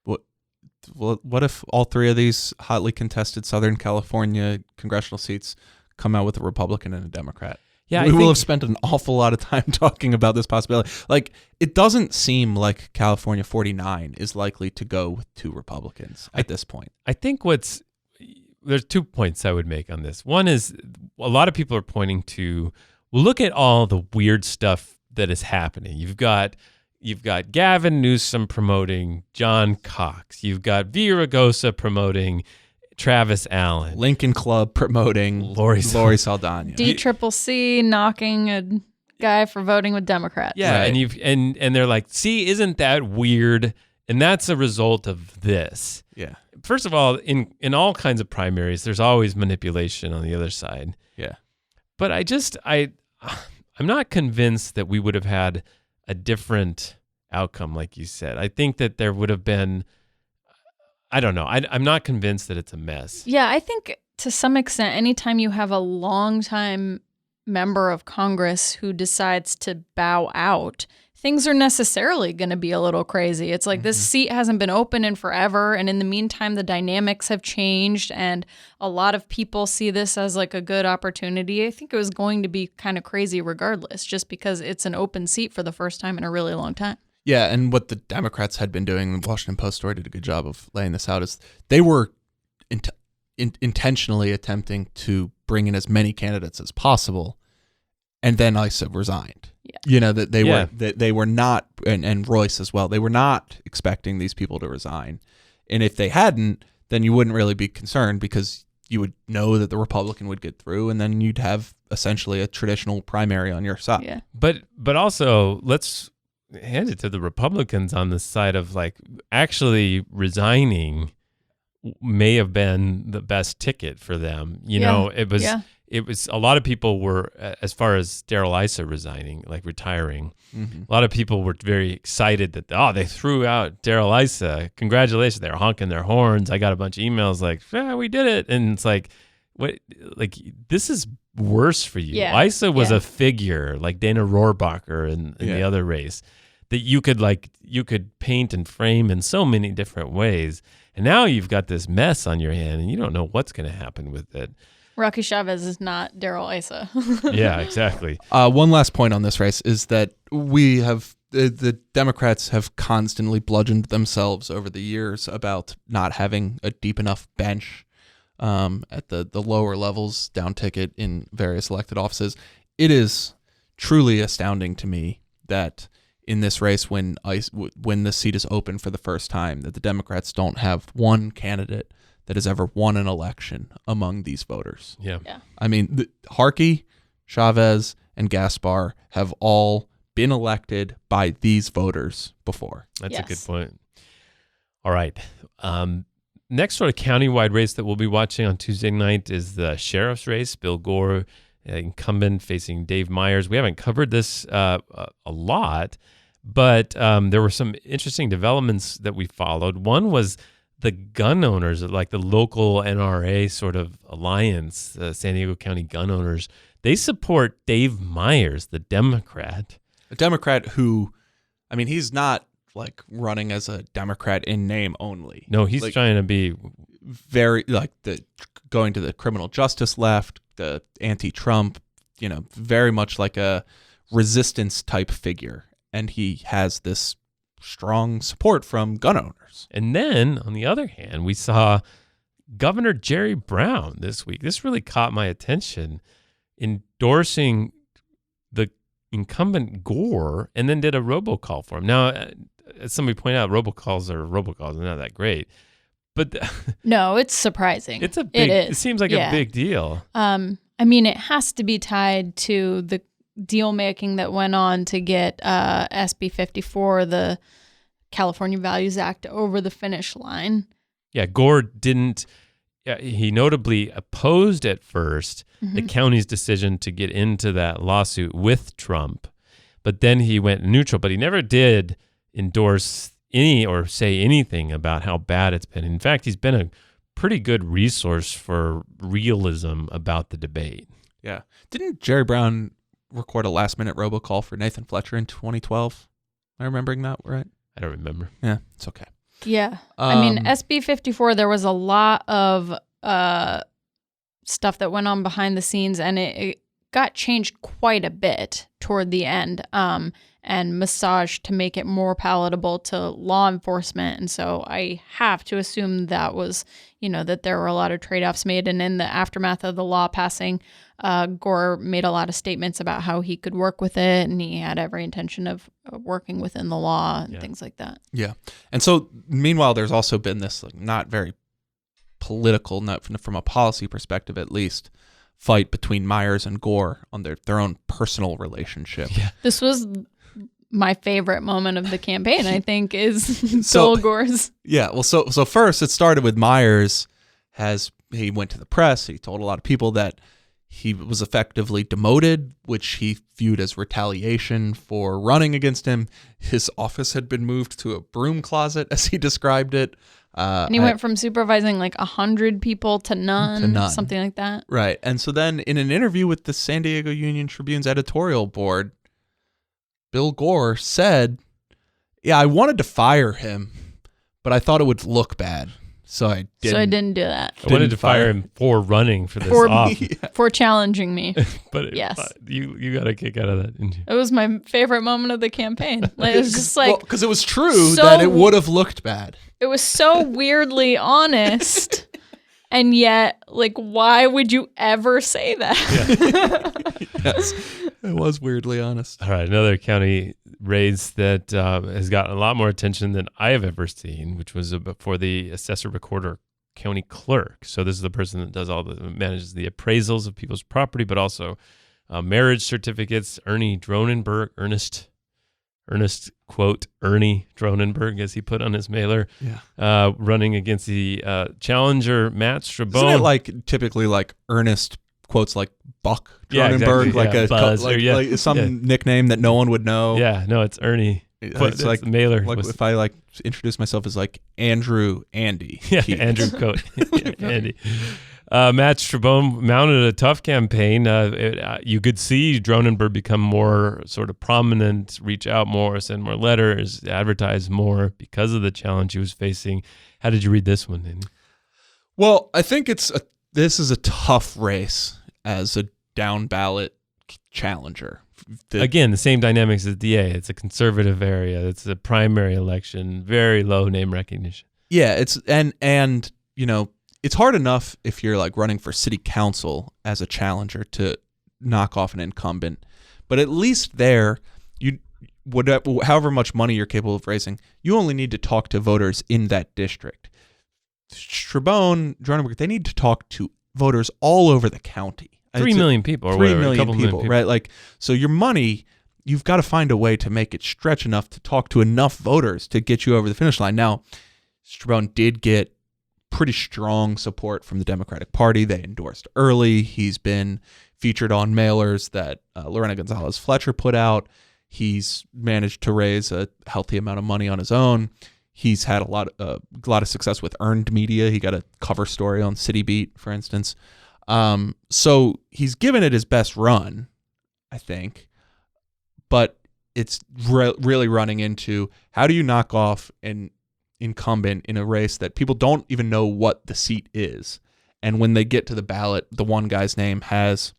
what if all three of these hotly contested Southern California congressional seats come out with a Republican and a Democrat? Yeah, we will have spent an awful lot of time talking about this possibility. Like, it doesn't seem like California 49 is likely to go with two Republicans at this point. I think there's 2 points I would make on this. One is a lot of people are pointing to, well, look at all the weird stuff that is happening. You've got Gavin Newsom promoting John Cox. You've got Villaraigosa promoting Travis Allen. Lincoln Club promoting Lori Saldana. DCCC knocking a guy for voting with Democrats. Yeah, right. and they're like, see, isn't that weird? And that's a result of this. Yeah. First of all, in all kinds of primaries, there's always manipulation on the other side. Yeah. But I'm not convinced that we would have had a different outcome, like you said. I think that there would have been, I don't know. I'm not convinced that it's a mess. Yeah, I think to some extent, anytime you have a longtime member of Congress who decides to bow out, things are necessarily going to be a little crazy. It's like this seat hasn't been open in forever. And in the meantime, the dynamics have changed. And a lot of people see this as like a good opportunity. I think it was going to be kind of crazy regardless, just because it's an open seat for the first time in a really long time. Yeah, and what the Democrats had been doing, the Washington Post story did a good job of laying this out, is they were intentionally attempting to bring in as many candidates as possible, and then Issa resigned. Yeah. You know, that they were not, and Royce as well, they were not expecting these people to resign. And if they hadn't, then you wouldn't really be concerned because you would know that the Republican would get through, and then you'd have essentially a traditional primary on your side. Yeah. But also, let's hand it to the Republicans on the side of like actually resigning may have been the best ticket for them. You know, it was a lot of people were, as far as Darrell Issa resigning, like retiring, a lot of people were very excited that, they threw out Darrell Issa. Congratulations. They were honking their horns. I got a bunch of emails like, we did it. And it's like, what, like, this is worse for you. Yeah. Issa was a figure like Dana Rohrabacher in the other race that you could paint and frame in so many different ways. And now you've got this mess on your hand and you don't know what's going to happen with it. Rocky Chavez is not Darrell Issa. Yeah, exactly. One last point on this race is that we have the Democrats have constantly bludgeoned themselves over the years about not having a deep enough bench at the lower levels, down ticket in various elected offices. It is truly astounding to me that in this race, when the seat is open for the first time, that the Democrats don't have one candidate that has ever won an election among these voters. Yeah. I mean, Harkey, Chavez, and Gaspard have all been elected by these voters before. That's a good point. All right. Next sort of countywide race that we'll be watching on Tuesday night is the sheriff's race. Bill Gore, incumbent, facing Dave Myers. We haven't covered this a lot, but there were some interesting developments that we followed. One was the gun owners, like the local NRA sort of alliance, the San Diego County gun owners. They support Dave Myers, the Democrat. A Democrat who, I mean, he's not like running as a Democrat in name only. No, he's like, trying to be very like going to the criminal justice left, the anti-Trump, very much like a resistance type figure. And he has this strong support from gun owners. And then, on the other hand, we saw Governor Jerry Brown this week. This really caught my attention, endorsing the incumbent Gore, and then did a robocall for him. Now, as somebody pointed out, robocalls are not that great. But no, it's surprising. It seems like a big deal. I mean, it has to be tied to deal making that went on to get SB 54, the California Values Act, over the finish line. Yeah, Gore didn't. He notably opposed at first the county's decision to get into that lawsuit with Trump, but then he went neutral. But he never did endorse any or say anything about how bad it's been. In fact, he's been a pretty good resource for realism about the debate. Yeah. Didn't Jerry Brown record a last-minute robocall for Nathan Fletcher in 2012? Am I remembering that right? I don't remember. Yeah, it's okay. Yeah. I mean, SB 54, there was a lot of stuff that went on behind the scenes, and it got changed quite a bit toward the end and massaged to make it more palatable to law enforcement. And so I have to assume that was, that there were a lot of trade-offs made. And in the aftermath of the law passing, Gore made a lot of statements about how he could work with it, and he had every intention of working within the law and things like that. Yeah. And so meanwhile, there's also been this not very political, not from a policy perspective at least, fight between Myers and Gore on their own personal relationship. Yeah. This was my favorite moment of the campaign, I think, is Bill Gore's. Yeah. Well, so first it started with Myers. He went to the press. He told a lot of people that he was effectively demoted, which he viewed as retaliation for running against him. His office had been moved to a broom closet, as he described it. And he went from supervising 100 people to none, something like that. Right. And so then in an interview with the San Diego Union Tribune's editorial board, Bill Gore said, yeah, I wanted to fire him, but I thought it would look bad. So I didn't do that. I wanted to fire him for running for this off. For challenging me. But yes. You got a kick out of that, didn't you? It was my favorite moment of the campaign. It was just because it was true that it would have looked bad. It was so weirdly honest. And yet, why would you ever say that? Yeah. Yes, it was weirdly honest. All right, another county race that has gotten a lot more attention than I have ever seen, which was for the assessor recorder county clerk. So this is the person that manages the appraisals of people's property, but also marriage certificates. Ernest, quote, Ernie Dronenberg, as he put on his mailer, running against the challenger, Matt Strabone. Isn't it typically Ernest quotes Buck Dronenberg, exactly. some nickname that no one would know? Yeah, no, it's Ernie. It's the mailer. If I introduce myself as Andrew Andy. Yeah, Keatts. Andrew Coat. Andy. Matt Strabone mounted a tough campaign. You could see Dronenberg become more sort of prominent, reach out more, send more letters, advertise more because of the challenge he was facing. How did you read this one, Andy? Well, I think this is a tough race as a down ballot challenger. Again, the same dynamics as DA. It's a conservative area. It's a primary election, very low name recognition. Yeah, it's and it's hard enough if you're running for city council as a challenger to knock off an incumbent, but at least there, however much money you're capable of raising, you only need to talk to voters in that district. Strabone, Dronenberg, they need to talk to voters all over the county. 3 million people, or 3 whatever, million a couple people, million people, right? So your money, you've got to find a way to make it stretch enough to talk to enough voters to get you over the finish line. Now, Strabone did get pretty strong support from the Democratic Party. They endorsed early. He's been featured on mailers that Lorena Gonzalez Fletcher put out. He's managed to raise a healthy amount of money on his own. He's had a lot of success with earned media. He got a cover story on City Beat, for instance. So he's given it his best run, I think. But it's really running into, how do you knock off an incumbent in a race that people don't even know what the seat is? And when they get to the ballot, the one guy's name has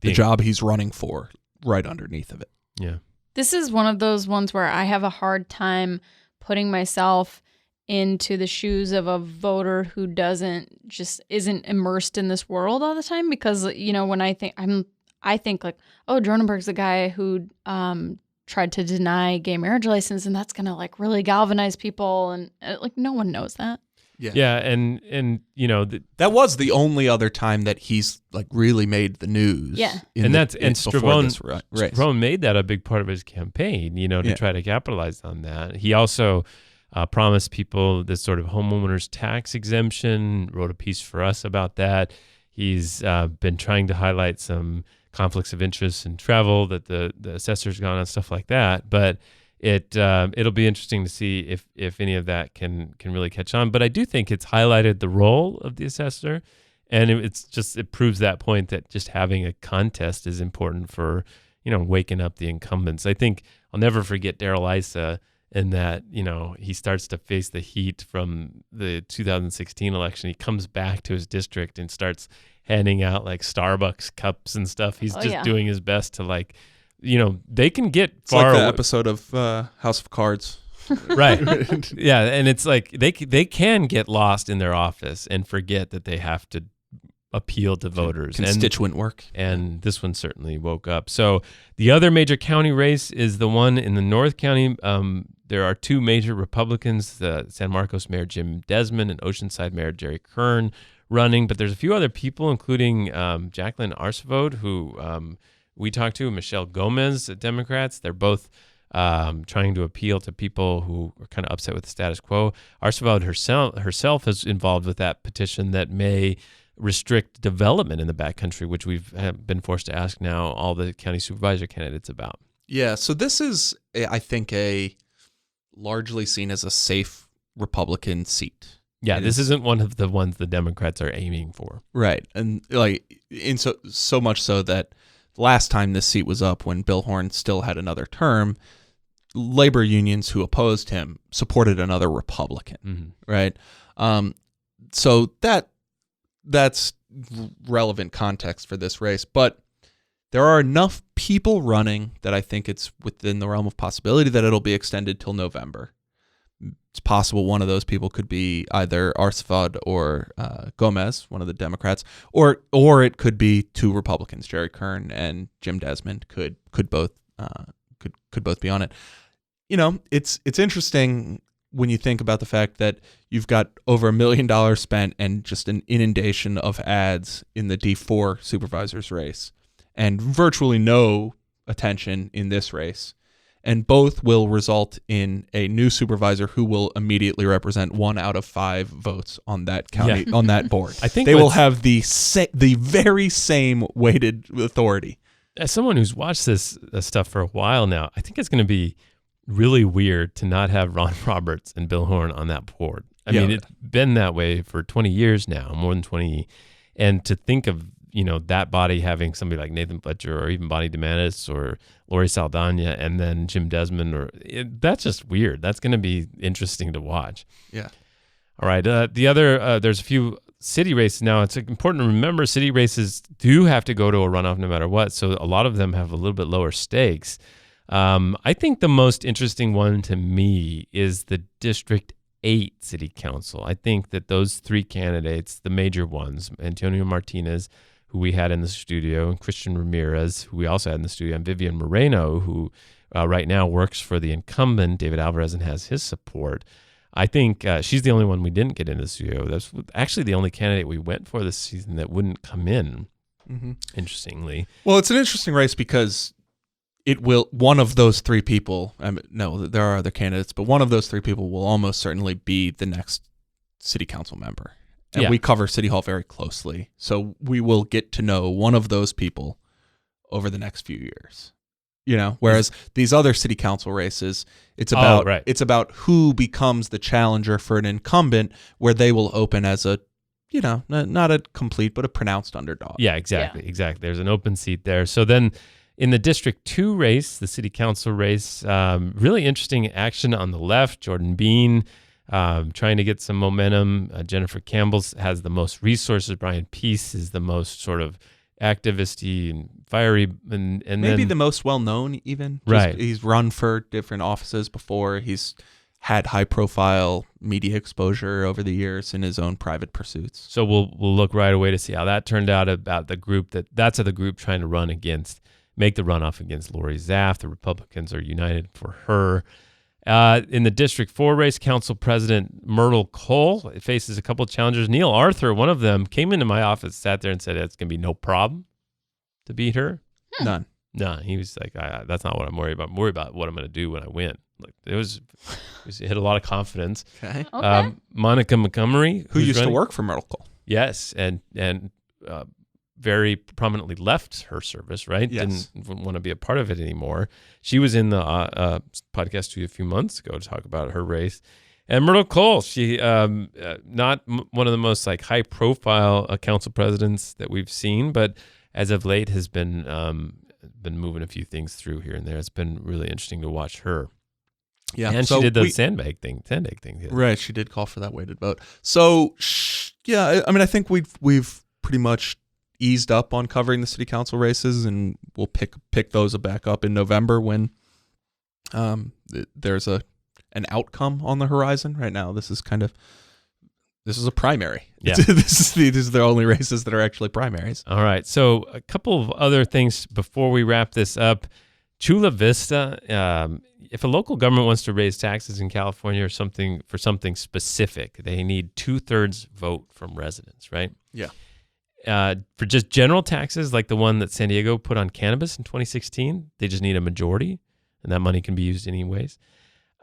the job he's running for right underneath of it. Yeah. This is one of those ones where I have a hard time putting myself into the shoes of a voter who isn't immersed in this world all the time, because when I think Dronenberg's the guy who tried to deny gay marriage license, and that's gonna really galvanize people, and no one knows that. Yeah, and that was the only other time that he's like really made the news. Yeah. Strabone made that a big part of his campaign, to try to capitalize on that. He also promised people this sort of homeowners tax exemption, wrote a piece for us about that. He's been trying to highlight some conflicts of interest in travel that the assessor's gone on, stuff like that. But it'll be interesting to see if any of that can really catch on. But I do think it's highlighted the role of the assessor, and it proves that point that just having a contest is important for waking up the incumbents. I think I'll never forget Darrell Issa, in that he starts to face the heat from the 2016 election. He comes back to his district and starts handing out like Starbucks cups and stuff. He's doing his best to they can get far. It's like the episode of House of Cards. Right. Yeah, and it's like they can get lost in their office and forget that they have to appeal to voters. Constituent work. And this one certainly woke up. So the other major county race is the one in the North County. There are two major Republicans, the San Marcos Mayor Jim Desmond and Oceanside Mayor Jerry Kern running. But there's a few other people, including Jacqueline Arcevold, who we talked to, Michelle Gomez, Democrats. They're both trying to appeal to people who are kind of upset with the status quo. Arcevold herself is involved with that petition that may restrict development in the backcountry, which we've been forced to ask now all the county supervisor candidates about. Yeah, so this is, I think, a largely seen as a safe Republican seat. Yeah, this isn't one of the ones the Democrats are aiming for. Right, and so much so that last time this seat was up, when Bill Horn still had another term, labor unions who opposed him supported another Republican, right? So that's relevant context for this race, but there are enough people running that I think it's within the realm of possibility that it'll be extended till November. It's possible one of those people could be either Arcevold or Gomez, one of the Democrats, or it could be two Republicans, Jerry Kern and Jim Desmond could both be on it. It's interesting when you think about the fact that you've got over $1 million spent and just an inundation of ads in the D4 supervisors race, and virtually no attention in this race. And both will result in a new supervisor who will immediately represent 1 out of 5 votes on that county, on that board. I think they will have the very same weighted authority. As someone who's watched this stuff for a while now, I think it's going to be really weird to not have Ron Roberts and Bill Horn on that board. I mean, it's been that way for 20 years now, more than 20. And to think of that body having somebody like Nathan Fletcher or even Bonnie DeMantis or Lori Saldana and then Jim Desmond, that's just weird. That's going to be interesting to watch. Yeah. All right. The other, there's a few city races now. It's important to remember city races do have to go to a runoff no matter what. So a lot of them have a little bit lower stakes. I think the most interesting one to me is the District 8 City Council. I think that those 3 candidates, the major ones, Antonio Martinez, who we had in the studio, and Christian Ramirez, who we also had in the studio, and Vivian Moreno, who right now works for the incumbent, David Alvarez, and has his support. I think she's the only one we didn't get in the studio. That's actually the only candidate we went for this season that wouldn't come in, interestingly. Well, it's an interesting race because one of those 3 people, no, there are other candidates, but one of those 3 people will almost certainly be the next city council member. And we cover City Hall very closely. So we will get to know one of those people over the next few years. Whereas these other city council races, it's about who becomes the challenger for an incumbent, where they will open as a, not a complete, but a pronounced underdog. Yeah, exactly. There's an open seat there. So then in the District 2 race, the city council race, really interesting action on the left. Jordan Bean trying to get some momentum. Jennifer Campbell has the most resources. Brian Peace is the most sort of activist-y and fiery. And maybe then, the most well-known even. Right. He's run for different offices before. He's had high-profile media exposure over the years in his own private pursuits. So we'll look right away to see how that turned out about the group. That's the group trying to make the runoff against Lori Zaff. The Republicans are united for her. In the District 4 race, Council President Myrtle Cole faces a couple of challengers. Neil Arthur, one of them, came into my office, sat there and said it's going to be no problem to beat her. None. No, he was like, that's not what I'm worried about. I'm worried about what I'm going to do when I win. Like, it hit a lot of confidence. Okay. Monica Montgomery, who used to work for Myrtle Cole. Yes, and very prominently left her service, right? Yes. Didn't want to be a part of it anymore. She was in the podcast a few months ago to talk about her race. And Myrtle Cole, she not one of the most like high profile council presidents that we've seen, but as of late has been moving a few things through here and there. It's been really interesting to watch her. Yeah, and so she did the sandbag thing. Right, she did call for that weighted vote. So yeah, I mean, I think we've pretty much eased up on covering the city council races, and we'll pick those back up in November when there's an outcome on the horizon. Right now, this is a primary. Yeah. These are the only races that are actually primaries. All right. So a couple of other things before we wrap this up. Chula Vista, if a local government wants to raise taxes in California or something for something specific, they need 2/3 vote from residents, right? Yeah. For just general taxes, like the one that San Diego put on cannabis in 2016, they just need a majority, and that money can be used anyways.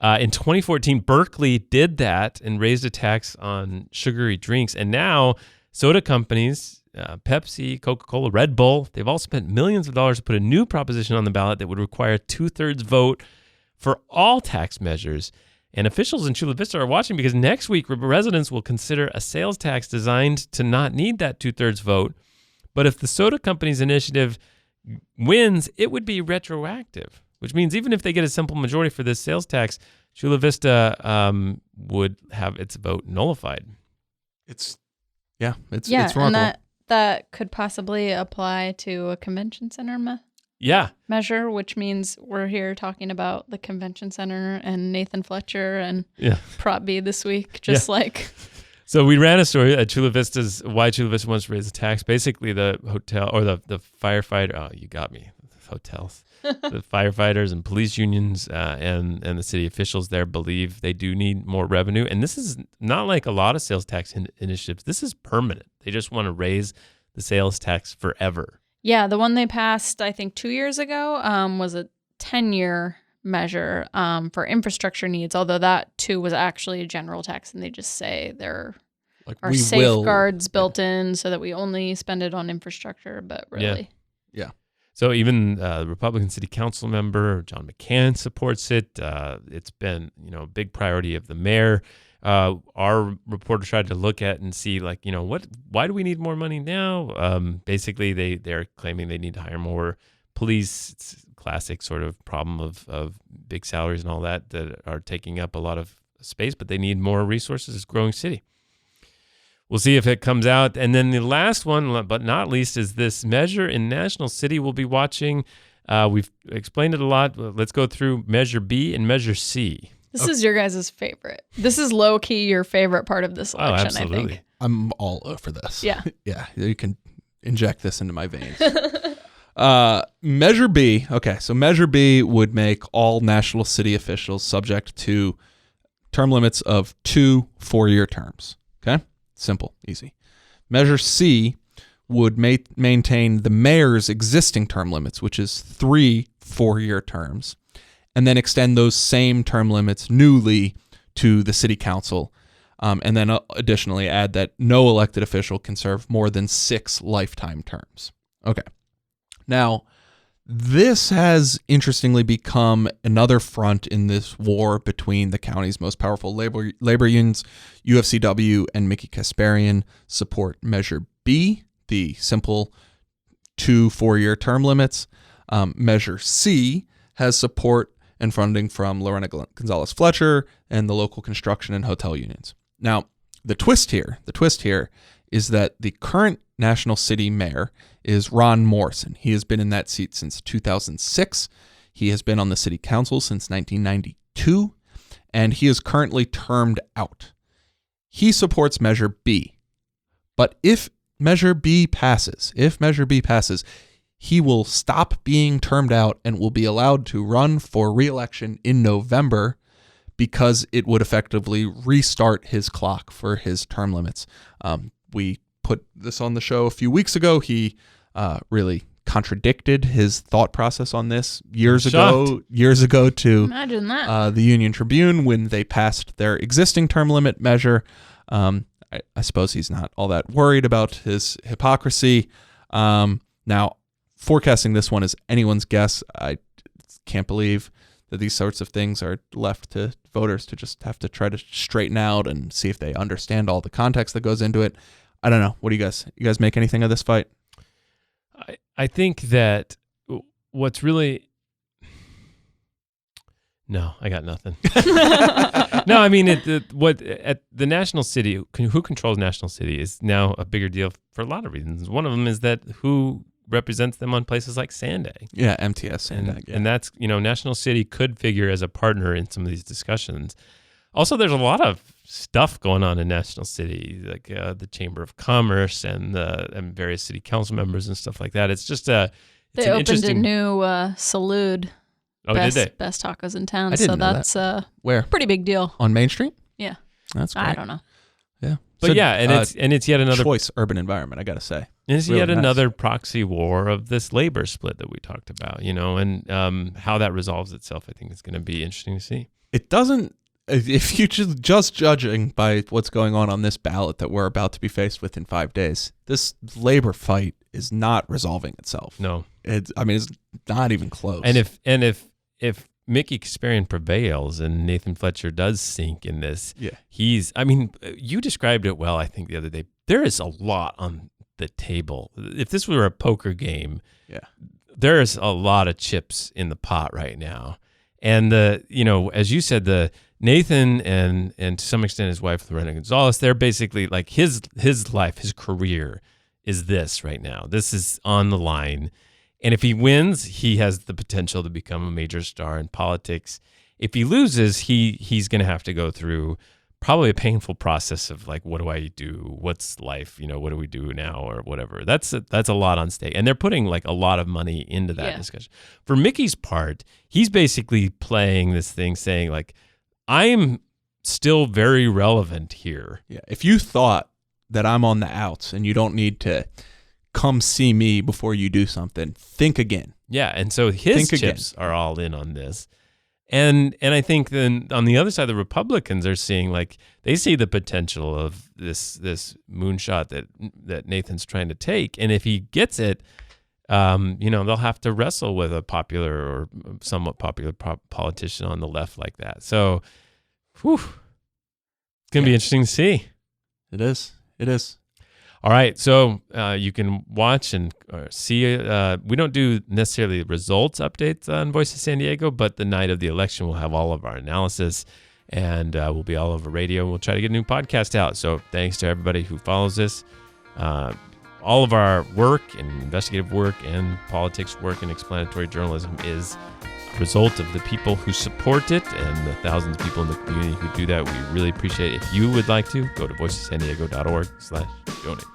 In 2014, Berkeley did that and raised a tax on sugary drinks. And now soda companies, Pepsi, Coca-Cola, Red Bull, they've all spent millions of dollars to put a new proposition on the ballot that would require 2/3 vote for all tax measures. And officials in Chula Vista are watching because next week residents will consider a sales tax designed to not need that 2/3 vote. But if the soda company's initiative wins, it would be retroactive, which means even if they get a simple majority for this sales tax, Chula Vista would have its vote nullified. It's yeah, remarkable. And that could possibly apply to a convention center measure, which means we're here talking about the convention center and Nathan Fletcher and Prop B this week, like. So we ran a story at why Chula Vista wants to raise the tax. Basically, the hotel or the firefighter. Oh, you got me. Hotels. The firefighters and police unions and the city officials there believe they do need more revenue. And this is not like a lot of sales tax initiatives. This is permanent. They just want to raise the sales tax forever. Yeah, the one they passed, I think 2 years ago, was a 10-year measure for infrastructure needs, although that too was actually a general tax, and they just say there are safeguards built in so that we only spend it on infrastructure, but really. Yeah. So even the Republican city council member, John McCann, supports it. It's been, a big priority of the mayor. Our reporter tried to look at and see, why do we need more money now? Basically, they're claiming they need to hire more police. It's a classic sort of problem of big salaries and all that are taking up a lot of space, but they need more resources. It's a growing city. We'll see if it comes out. And then the last one, but not least, is this measure in National City we'll be watching. We've explained it a lot. Let's go through Measure B and Measure C. This is your guys' favorite. This is low-key your favorite part of this election, absolutely. I think. I'm all over this. Yeah. Yeah, you can inject this into my veins. Measure B. Okay, so Measure B would make all national city officials subject to term limits of 2 4-year terms. Okay? Simple, easy. Measure C would maintain the mayor's existing term limits, which is 3 4-year terms, and then extend those same term limits newly to the city council, and then additionally add that no elected official can serve more than 6 lifetime terms. Okay. Now, this has interestingly become another front in this war between the county's most powerful labor unions. UFCW and Mickey Kasparian support Measure B, the simple 2 4-year term limits. Measure C has support and funding from Lorena Gonzalez Fletcher and the local construction and hotel unions. Now, the twist here is that the current national city mayor is Ron Morrison. He has been in that seat since 2006. He has been on the city council since 1992, and he is currently termed out. He supports Measure B, but if Measure B passes, he will stop being termed out and will be allowed to run for re-election in November because it would effectively restart his clock for his term limits. We put this on the show a few weeks ago. He really contradicted his thought process on this years ago to Imagine that. the Union Tribune when they passed their existing term limit measure. I suppose he's not all that worried about his hypocrisy. Now, forecasting this one is anyone's guess. I can't believe that these sorts of things are left to voters to just have to try to straighten out and see if they understand all the context that goes into it. I don't know. What do you guys make anything of this fight? I think that what's really... No, I got nothing. No, I mean, at the National City, who controls National City is now a bigger deal for a lot of reasons. One of them is that who represents them on places like Sandag. Yeah, MTS Sandag. And that's, National City could figure as a partner in some of these discussions. Also, there's a lot of stuff going on in National City, like the Chamber of Commerce and various city council members and stuff like that. It's just they opened a new Salud. Oh, did they? Best tacos in town. I didn't know that's where? Pretty big deal. On Main Street? Yeah. That's great. I don't know. Yeah. But it's yet another choice urban environment, I got to say. And it's really yet nice. Another proxy war of this labor split that we talked about, and how that resolves itself, I think is going to be interesting to see. It doesn't, if you just judging by what's going on this ballot that we're about to be faced with in 5 days, this labor fight is not resolving itself. No. It's not even close. And if Mickey Kasparian prevails and Nathan Fletcher does sink in this, you described it well, I think, the other day. There is a lot on the table. If this were a poker game, there's a lot of chips in the pot right now. And as you said, the Nathan and to some extent his wife Lorena Gonzalez, they're basically like his life, his career is this right now. This is on the line. And if he wins, he has the potential to become a major star in politics. If he loses, he's going to have to go through probably a painful process of like, what do I do? What's life? What do we do now or whatever? That's a lot on stake. And they're putting like a lot of money into that discussion. For Mickey's part, he's basically playing this thing saying like, I am still very relevant here. Yeah. If you thought that I'm on the outs and you don't need to come see me before you do something, think again. Yeah, and so his chips are all in on this. And I think then on the other side, the Republicans are seeing like they see the potential of this moonshot that Nathan's trying to take. And if he gets it, they'll have to wrestle with a popular or somewhat popular politician on the left like that. So, it's going to be interesting to see. It is. All right, so you can watch and see. We don't do necessarily results updates on Voice of San Diego, but the night of the election, we'll have all of our analysis, and we'll be all over radio, and we'll try to get a new podcast out. So thanks to everybody who follows this. All of our work and investigative work and politics work and explanatory journalism is a result of the people who support it and the thousands of people in the community who do that. We really appreciate it. If you would like to, go to voiceofsandiego.org/donate.